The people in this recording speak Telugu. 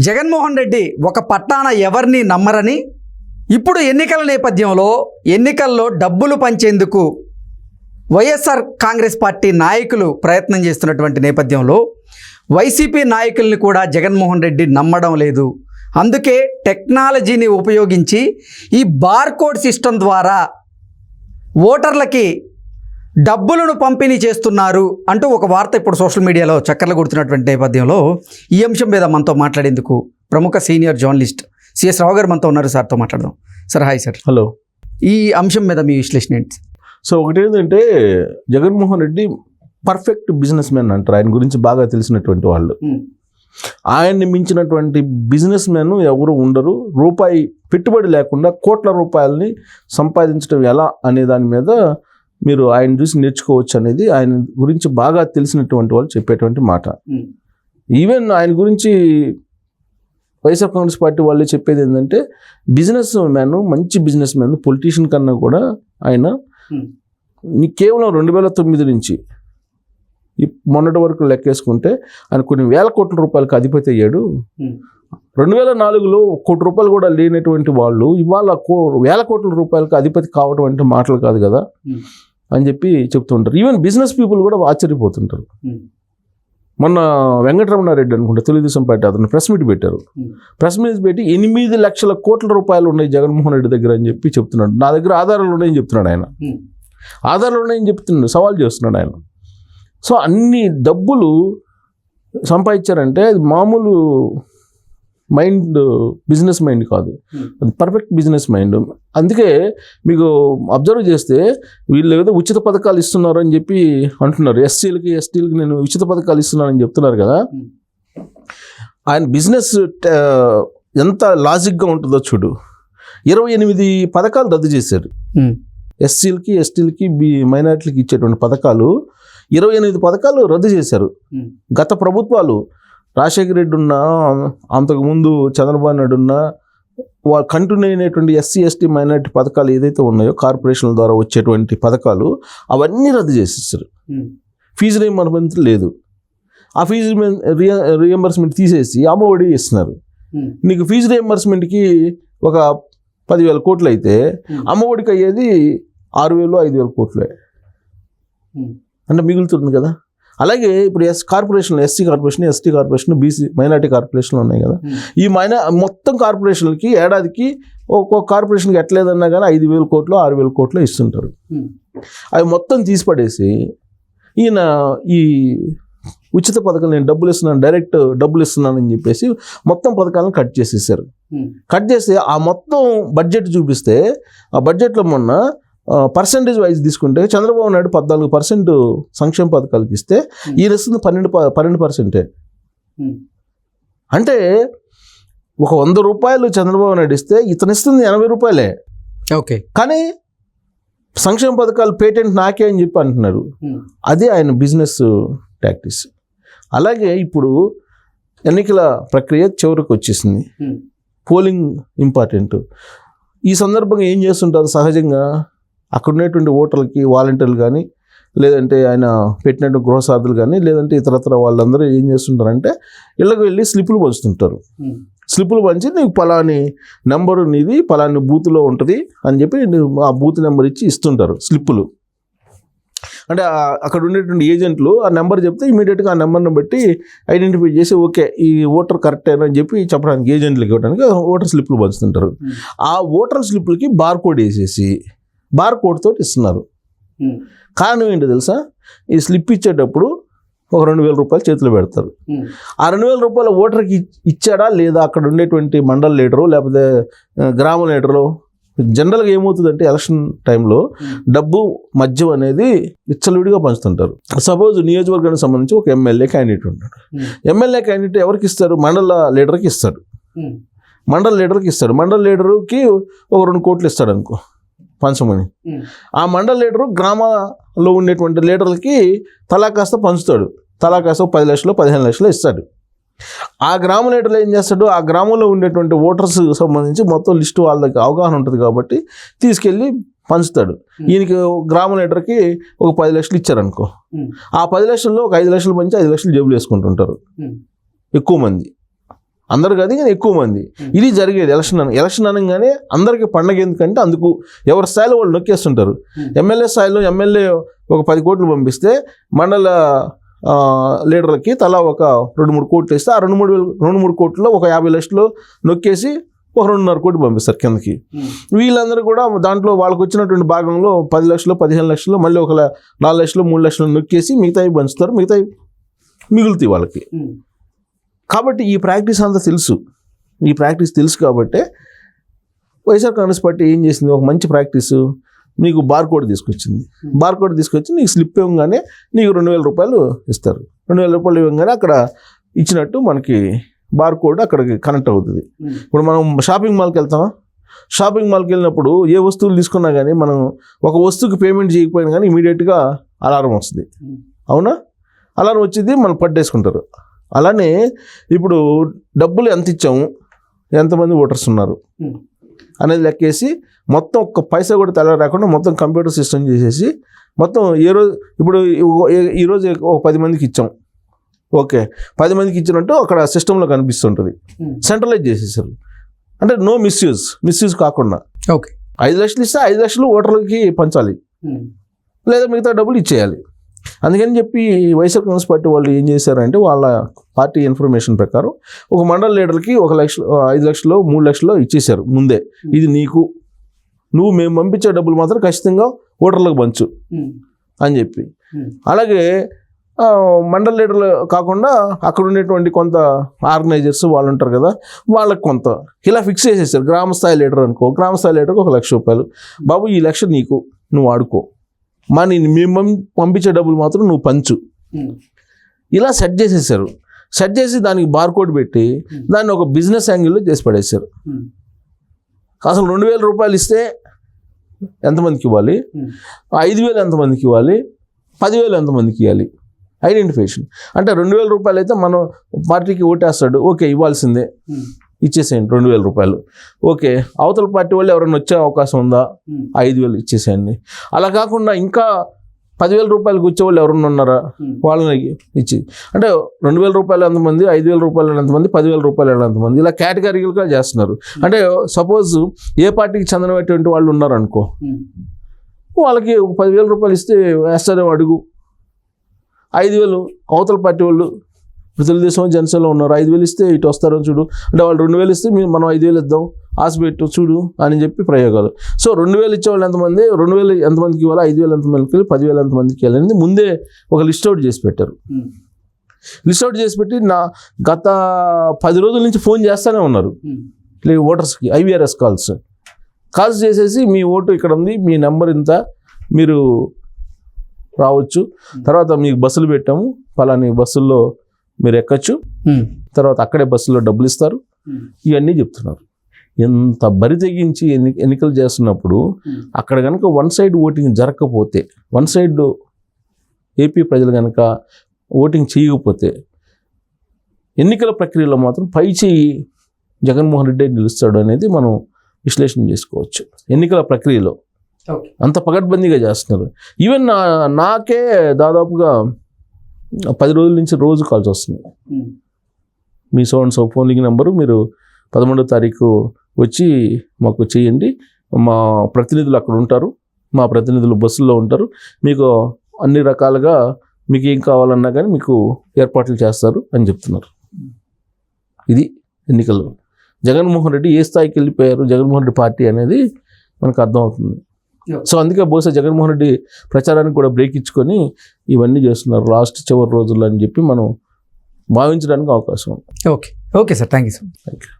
జగన్మోహన్ రెడ్డి ఒక పట్టాన ఎవరిని నమ్మరని, ఇప్పుడు ఎన్నికల నేపథ్యంలో ఎన్నికల్లో డబ్బులు పంచేందుకు వైఎస్ఆర్ కాంగ్రెస్ పార్టీ నాయకులు ప్రయత్నం చేస్తున్నటువంటి నేపథ్యంలో వైసీపీ నాయకుల్ని కూడా జగన్మోహన్ రెడ్డి నమ్మడం లేదు. అందుకే టెక్నాలజీని ఉపయోగించి ఈ బార్కోడ్ సిస్టమ్ ద్వారా ఓటర్లకి డబ్బులను పంపిణీ చేస్తున్నారు అంటూ ఒక వార్త ఇప్పుడు సోషల్ మీడియాలో చక్కర్లు కొడుతున్నటువంటి నేపథ్యంలో ఈ అంశం మీద మనతో మాట్లాడేందుకు ప్రముఖ సీనియర్ జర్నలిస్ట్ సిఎస్ రావు గారు మనతో ఉన్నారు. సార్తో మాట్లాడదాం. Sir hi sir. హలో. ఈ అంశం మీద మీ విశ్లేషణ ఏంటి? సో ఒకటి ఏంటంటే, Jaganmohan Reddy perfect business man అంటారు. ఆయన గురించి బాగా తెలిసినటువంటి వాళ్ళు. ఆయన్ని మించినటువంటి బిజినెస్ మ్యాన్ ఎవరు ఉండరు. రూపాయి పెట్టుబడి లేకుండా కోట్ల రూపాయలని సంపాదించడం ఎలా అనే దాని మీద మీరు ఆయన చూసి నేర్చుకోవచ్చు అనేది ఆయన గురించి బాగా తెలిసినటువంటి వాళ్ళు చెప్పేటువంటి మాట. ఈవెన్ ఆయన గురించి వైఎస్ఆర్ కాంగ్రెస్ పార్టీ వాళ్ళే చెప్పేది ఏంటంటే, బిజినెస్ మ్యాన్, మంచి బిజినెస్ మ్యాన్, పొలిటీషియన్ కన్నా కూడా ఆయన కేవలం 2009 నుంచి మొన్నటి వరకు లెక్కేసుకుంటే ఆయన కొన్ని వేల కోట్ల రూపాయలకు అధిపతి అయ్యాడు. 2004లో కోటి రూపాయలు కూడా లేనటువంటి వాళ్ళు ఇవాళ వేల కోట్ల రూపాయలకు అధిపతి కావడం అంటే మాటలు కాదు కదా అని చెప్పి చెప్తుంటారు. ఈవెన్ బిజినెస్ పీపుల్ కూడా ఆశ్చర్యపోతుంటారు. మొన్న వెంకటరమణారెడ్డి అనుకుంటా, తెలుగుదేశం పార్టీ అతను ప్రెస్ మీట్ పెట్టారు. ప్రెస్ మీట్ పెట్టి 8 లక్షల కోట్ల రూపాయలు ఉన్నాయి జగన్మోహన్ రెడ్డి దగ్గర అని చెప్పి చెప్తున్నాడు. నా దగ్గర ఆధారాలు ఉన్నాయని చెప్తున్నాడు ఆయన. ఆధారాలు ఉన్నాయని చెప్తున్నాడు, సవాల్ చేస్తున్నాడు ఆయన. సో అన్ని డబ్బులు సంపాదించారంటే అది మామూలు మైండ్, బిజినెస్ మైండ్ కాదు, అది పర్ఫెక్ట్ బిజినెస్ మైండ్. అందుకే మీకు అబ్జర్వ్ చేస్తే వీళ్ళు ఏదో ఉచిత పథకాలు ఇస్తున్నారు అని చెప్పి అంటున్నారు. ఎస్టీలకి నేను ఉచిత పథకాలు ఇస్తున్నానని చెప్తున్నారు కదా. ఆయన బిజినెస్ ఎంత లాజిక్గా ఉంటుందో చూడు. 28 పథకాలు రద్దు చేశారు. ఎస్సీలకి, ఎస్టీలకి, మైనారిటీలకి ఇచ్చేటువంటి పథకాలు 28 పథకాలు రద్దు చేశారు. గత ప్రభుత్వాలు రాజశేఖర రెడ్డి ఉన్నా, అంతకుముందు చంద్రబాబు నాయుడు ఉన్నా, వాళ్ళు కంటిన్యూ అయినటువంటి ఎస్సీ, ఎస్టీ, మైనారిటీ పథకాలు ఏదైతే ఉన్నాయో కార్పొరేషన్ల ద్వారా వచ్చేటువంటి పథకాలు అవన్నీ రద్దు చేసేస్తారు. ఫీజు రీయింబర్స్మెంట్ లేదు. ఆ ఫీజు రీయింబర్స్మెంట్ తీసేసి అమ్మఒడి ఇస్తున్నారు. నీకు ఫీజు రీయింబర్స్మెంట్కి ఒక 10,000 కోట్లు అయితే అమ్మఒడికి అయ్యేది 6,000, 5,000 కోట్లే అంటే మిగులుతుంది కదా. అలాగే ఇప్పుడు కార్పొరేషన్లు, SC corporation, ST corporation, BC minority కార్పొరేషన్లు ఉన్నాయి కదా. ఈ మొత్తం కార్పొరేషన్లకి ఏడాదికి ఒక్కొక్క కార్పొరేషన్కి ఎట్లేదన్నా కానీ 5,000 కోట్లు, 6,000 కోట్లు ఇస్తుంటారు. అవి మొత్తం తీసి పడేసి ఈయన ఈ ఉచిత పథకాలు, నేను డబ్బులు ఇస్తున్నాను, డైరెక్ట్ డబ్బులు ఇస్తున్నానని చెప్పేసి మొత్తం పథకాలను కట్ చేసేసారు. కట్ చేసి ఆ మొత్తం బడ్జెట్ చూపిస్తే, ఆ బడ్జెట్లో మొన్న పర్సంటేజ్ వైజ్ తీసుకుంటే చంద్రబాబు నాయుడు 14% సంక్షేమ పథకాలకి ఇస్తే ఈయన ఇస్తుంది 12%. అంటే ఒక 100 రూపాయలు చంద్రబాబు నాయుడు ఇస్తే ఇతను ఇస్తుంది 80 రూపాయలే. ఓకే. కానీ సంక్షేమ పథకాలు పేటెంట్ నాకే అని చెప్పి అంటున్నారు. అదే ఆయన బిజినెస్ టాక్టిక్స్. అలాగే ఇప్పుడు ఎన్నికల ప్రక్రియ చివరికి వచ్చేసింది. Polling important. ఈ సందర్భంగా ఏం చేస్తుంటారు సహజంగా, అక్కడ ఉన్నటువంటి ఓటర్లకి వాలంటీర్లు కానీ, లేదంటే ఆయన పెట్టినట్టు గృహసార్థులు కానీ, లేదంటే ఇతరత్ర వాళ్ళందరూ ఏం చేస్తుంటారంటే ఇళ్ళకి వెళ్ళి స్లిప్పులు పంచుతుంటారు. స్లిప్పులు పంచి నీకు పలాని నెంబరు నీది పలాని బూత్లో ఉంటుంది అని చెప్పి ఆ బూత్ నెంబర్ ఇచ్చి ఇస్తుంటారు స్లిప్పులు. అంటే అక్కడ ఉండేటువంటి ఏజెంట్లు ఆ నెంబర్ చెప్తే ఇమీడియట్గా ఆ నెంబర్ని బట్టి ఐడెంటిఫై చేసి ఓకే ఈ ఓటర్ కరెక్ట్ అని చెప్పి చెప్పడానికి, ఏజెంట్లకు ఇవ్వడానికి ఓటర్ స్లిప్లు పంచుతుంటారు. ఆ ఓటర్ స్లిప్లకి బార్కోడ్ వేసేసి బార్కోడ్ తోటి ఇస్తున్నారు. కారణం ఏంటో తెలుసా? ఈ స్లిప్ ఇచ్చేటప్పుడు ఒక 2,000 రూపాయలు చేతిలో పెడతారు. ఆ 2,000 రూపాయలు ఓటర్కి ఇచ్చాడా లేదా అక్కడ ఉండేటువంటి మండల్ లీడరు లేకపోతే గ్రామ లీడరు. జనరల్గా ఏమవుతుందంటే ఎలక్షన్ టైంలో డబ్బు, మద్యం అనేది విచ్చలవిడిగా పంచుతుంటారు. సపోజ్ నియోజకవర్గానికి సంబంధించి ఒక ఎమ్మెల్యే క్యాండిడేట్ ఉంటాడు. ఎమ్మెల్యే క్యాండిడేట్ ఎవరికి ఇస్తారు? మండల లీడర్కి ఇస్తాడు. మండల లీడర్కి ఒక 2 కోట్లు ఇస్తాడు అనుకో పంచమని. ఆ మండల లీడరు గ్రామాల్లో ఉండేటువంటి లీడర్లకి తలా కాస్త పంచుతాడు. తలా కాస్త 10 లక్షలు, 15 లక్షలు ఇస్తాడు. ఆ గ్రామ లీడర్లు ఏం చేస్తాడు? ఆ గ్రామంలో ఉండేటువంటి ఓటర్స్ సంబంధించి మొత్తం లిస్టు వాళ్ళ దగ్గర అవగాహన ఉంటుంది కాబట్టి తీసుకెళ్ళి పంచుతాడు. ఈయనకి గ్రామ లీడర్కి ఒక 10 లక్షలు ఇచ్చారనుకో, ఆ 10 లక్షల్లో ఒక 5 లక్షలు పంచి 5 లక్షలు జేబులు వేసుకుంటుంటారు ఎక్కువ మంది. అందరు కాదు కానీ ఎక్కువ మంది. ఇది జరిగేది ఎలక్షన్ అనగానే అందరికీ పండగ. ఎందుకంటే అందుకు ఎవరి స్థాయిలో వాళ్ళు నొక్కేస్తుంటారు. ఎమ్మెల్యే స్థాయిలో ఎమ్మెల్యే ఒక 10 కోట్లు పంపిస్తే మండల లీడర్లకి తలా ఒక 2-3 కోట్లు ఇస్తే ఆ 2-3 కోట్లు ఒక 50 లక్షలు నొక్కేసి ఒక 2.5 కోట్లు పంపిస్తారు కిందకి. వీళ్ళందరూ కూడా దాంట్లో వాళ్ళకి వచ్చినటువంటి భాగంలో 10 లక్షలు 15 లక్షలు మళ్ళీ ఒక 4 లక్షలు 3 లక్షలు నొక్కేసి మిగతాయి పంచుతారు. మిగతాయి మిగులుతాయి వాళ్ళకి. కాబట్టి ఈ ప్రాక్టీస్ అంతా తెలుసు కాబట్టి వైఎస్ఆర్ కాంగ్రెస్ పార్టీ ఏం చేసింది, ఒక మంచి ప్రాక్టీసు, నీకు బార్కోడ్ తీసుకొచ్చి నీకు స్లిప్ ఇవ్వగానే నీకు 2,000 రూపాయలు ఇస్తారు. 2,000 రూపాయలు ఇవ్వగానే అక్కడ ఇచ్చినట్టు మనకి బార్కోడ్ అక్కడికి కనెక్ట్ అవుతుంది. ఇప్పుడు మనం షాపింగ్ మాల్కి వెళ్తామా, షాపింగ్ మాల్కి వెళ్ళినప్పుడు ఏ వస్తువులు తీసుకున్నా కానీ మనం ఒక వస్తువుకి పేమెంట్ చేయకపోయినా కానీ ఇమీడియట్గా అలారం వస్తుంది. అవునా? అలారం వచ్చింది, మనం పట్టేసుకుంటారు. అలానే ఇప్పుడు డబ్బులు ఎంత ఇచ్చాము, ఎంతమంది ఓటర్స్ ఉన్నారు అనేది లెక్కేసి మొత్తం ఒక్క పైసా కూడా తెల్ల రాకుండా మొత్తం కంప్యూటర్ సిస్టమ్ చేసేసి మొత్తం ఇప్పుడు ఈరోజు ఒక 10 మందికి ఇచ్చాం, ఓకే 10 మందికి ఇచ్చినట్టు అక్కడ సిస్టంలో కనిపిస్తుంటుంది. సెంట్రలైజ్ చేసేసారు. అంటే నో మిస్యూజ్ కాకుండా. ఓకే, 5 లక్షలు ఇస్తే 5 లక్షలు ఓటర్లకి పంచాలి, లేదా మిగతా డబ్బులు ఇచ్చేయాలి. అందుకని చెప్పి వైఎస్ఆర్ కాంగ్రెస్ పార్టీ వాళ్ళు ఏం చేశారంటే వాళ్ళ పార్టీ ఇన్ఫర్మేషన్ ప్రకారం ఒక మండల లీడర్కి 1 లక్ష 5 లక్షలు 3 లక్షలు ఇచ్చేశారు ముందే. ఇది నువ్వు మేము పంపించే డబ్బులు మాత్రం ఖచ్చితంగా ఓటర్లకు పంచు అని చెప్పి. అలాగే మండల లీడర్లు కాకుండా అక్కడ ఉండేటువంటి కొంత ఆర్గనైజర్స్ వాళ్ళు ఉంటారు కదా, వాళ్ళకి కొంత ఇలా ఫిక్స్ చేసేసారు. గ్రామ స్థాయి లీడర్ అనుకో, గ్రామ స్థాయి లీడర్కి 1 లక్ష రూపాయలు, బాబు ఈ లక్ష నీకు, నువ్వు వాడుకో, మేము పంపించే డబ్బులు మాత్రం నువ్వు పంచు. ఇలా సెట్ చేసేసారు. సెట్ చేసి దానికి బార్కోడ్ పెట్టి దాన్ని ఒక బిజినెస్ యాంగిల్లో చేసి పడేశారు. అసలు 2,000 రూపాయలు ఇస్తే ఎంతమందికి ఇవ్వాలి, 5,000 ఎంతమందికి ఇవ్వాలి, 10,000 ఎంతమందికి ఇవ్వాలి, ఐడెంటిఫికేషన్. అంటే 2,000 రూపాయలు అయితే మనం పార్టీకి ఓటేస్తాడు, ఓకే ఇవ్వాల్సిందే, ఇచ్చేసేయండి 2,000 రూపాయలు. ఓకే, అవతల పార్టీ వాళ్ళు ఎవరైనా వచ్చే అవకాశం ఉందా, 5,000 ఇచ్చేసేయండి. అలా కాకుండా ఇంకా 10,000 రూపాయలకు వచ్చేవాళ్ళు ఎవరన్నా ఉన్నారా, వాళ్ళని ఇచ్చి, అంటే 2,000 రూపాయలు ఎంతమంది, 5,000 రూపాయలు ఎంతమంది, 10,000 రూపాయలు ఎంతమంది, ఇలా కేటగిరీలుగా చేస్తున్నారు. అంటే సపోజ్ ఏ పార్టీకి చెందినటువంటి వాళ్ళు ఉన్నారనుకో, వాళ్ళకి 10,000 రూపాయలు ఇస్తే వేస్తారేమో అడుగు. 5,000 అవతల పార్టీ వాళ్ళు తెలుగుదేశం జనసేనలో ఉన్నారు, 5,000 ఇస్తే ఇటు వస్తారో చూడు, అంటే వాళ్ళు 2,000 ఇస్తే మనం 5,000 ఇద్దాం, ఆశ పెట్టు చూడు అని చెప్పి ప్రయోగాలు. సో 2,000 ఇచ్చేవాళ్ళు ఎంతమంది, 2,000 ఎంతమందికి ఇవ్వాలి, 5,000 ఎంతమందికి ఇవ్వాలి, 10,000 ఎంతమందికి ఇవ్వాలి అనేది ముందే ఒక లిస్ట్ అవుట్ చేసి పెట్టారు. లిస్ట్ అవుట్ చేసి పెట్టి గత 10 రోజుల నుంచి ఫోన్ చేస్తూనే ఉన్నారు ఓటర్స్కి, IVRS కాల్స్ చేసేసి మీ ఓటు ఇక్కడ ఉంది, మీ నెంబర్ ఇంత, మీరు రావచ్చు, తర్వాత మీకు బస్సులు పెట్టాము, పలాని బస్సుల్లో మీరు ఎక్కచ్చు, తర్వాత అక్కడే బస్సులో డబ్బులు ఇస్తారు, ఇవన్నీ చెప్తున్నారు. ఎంత బరి తెగించి ఎన్నికలు చేస్తున్నప్పుడు అక్కడ కనుక వన్ సైడ్ ఓటింగ్ జరగకపోతే, వన్ సైడ్ ఏపీ ప్రజలు కనుక ఓటింగ్ చేయకపోతే ఎన్నికల ప్రక్రియలో మాత్రం పై చేయి జగన్మోహన్ రెడ్డి నిలుస్తాడు అనేది మనం విశ్లేషణ చేసుకోవచ్చు. ఎన్నికల ప్రక్రియలో అంత పగడ్బందీగా చేస్తున్నారు. ఈవెన్ నాకే దాదాపుగా 10 రోజుల నుంచి రోజు కాల్స్ వస్తుంది. మీ ఫోన్ లింక్ నెంబరు, మీరు 11వ తారీఖు వచ్చి మాకు చేయండి, మా ప్రతినిధులు అక్కడ ఉంటారు, మా ప్రతినిధులు బస్సుల్లో ఉంటారు, మీకు అన్ని రకాలుగా మీకు ఏం కావాలన్నా కానీ మీకు ఏర్పాట్లు చేస్తారు అని చెప్తున్నారు. ఇది ఎన్నికలు. జగన్మోహన్ రెడ్డి ఏ స్థాయికి వెళ్ళిపోయారు, జగన్మోహన్ రెడ్డి పార్టీ అనేది మనకు అర్థమవుతుంది. సో అందుకే బహుశా జగన్మోహన్ రెడ్డి ప్రచారానికి కూడా బ్రేక్ ఇచ్చుకొని ఇవన్నీ చేస్తున్నారు చివరి రోజుల్లో అని చెప్పి మనం భావించడానికి అవకాశం ఉంది. Okay sir, thank you sir. Thank you.